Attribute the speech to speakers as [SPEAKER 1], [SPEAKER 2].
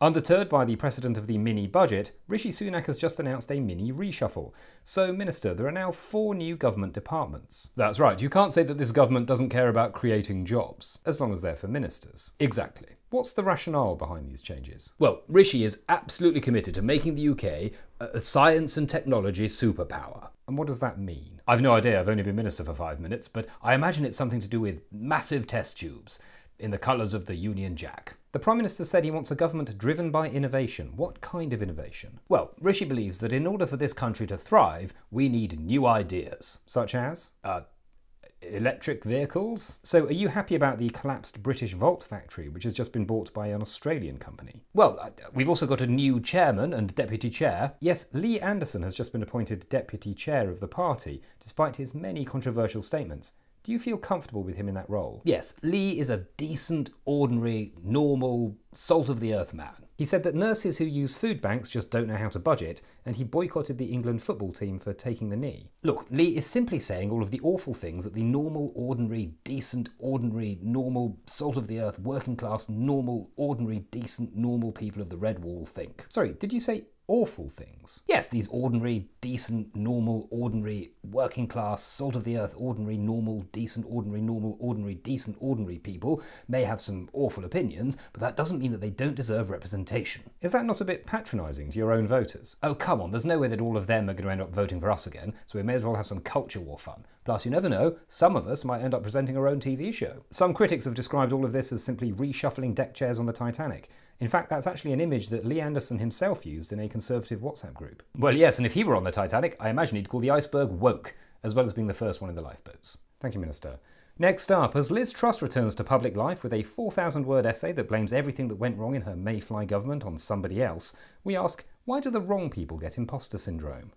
[SPEAKER 1] Undeterred by the precedent of the mini-budget, Rishi Sunak has just announced a mini-reshuffle. So, Minister, there are now 4 new government departments. That's right, you can't say that this government doesn't care about creating jobs, as long as they're for ministers. Exactly. What's the rationale behind these changes? Well, Rishi is absolutely committed to making the UK a science and technology superpower. And what does that mean? I've no idea, I've only been minister for 5 minutes, but I imagine it's something to do with massive test tubes in the colours of the Union Jack. The Prime Minister said he wants a government driven by innovation. What kind of innovation? Well, Rishi believes that in order for this country to thrive, we need new ideas. Such as? Electric vehicles? So are you happy about the collapsed British Volt factory, which has just been bought by an Australian company? Well, we've also got a new chairman and deputy chair. Yes, Lee Anderson has just been appointed deputy chair of the party, despite his many controversial statements. Do you feel comfortable with him in that role? Yes, Lee is a decent, ordinary, normal, salt-of-the-earth man. He said that nurses who use food banks just don't know how to budget, and he boycotted the England football team for taking the knee. Look, Lee is simply saying all of the awful things that the normal, ordinary, decent, ordinary, normal, salt-of-the-earth, working-class, normal, ordinary, decent, normal people of the Red Wall think. Sorry, did you say awful things? Yes, these ordinary, decent, normal, ordinary, working class, salt-of-the-earth, ordinary, normal, decent, ordinary, normal, ordinary, decent, ordinary people may have some awful opinions, but that doesn't mean that they don't deserve representation. Is that not a bit patronising to your own voters? Oh, come on, there's no way that all of them are going to end up voting for us again, so we may as well have some culture war fun. Plus, you never know, some of us might end up presenting our own TV show. Some critics have described all of this as simply reshuffling deck chairs on the Titanic. In fact, that's actually an image that Lee Anderson himself used in a Conservative WhatsApp group. Well, yes, and if he were on the Titanic, I imagine he'd call the iceberg woke, as well as being the first one in the lifeboats. Thank you, Minister. Next up, as Liz Truss returns to public life with a 4,000-word essay that blames everything that went wrong in her Mayfly government on somebody else, we ask, why do the wrong people get imposter syndrome?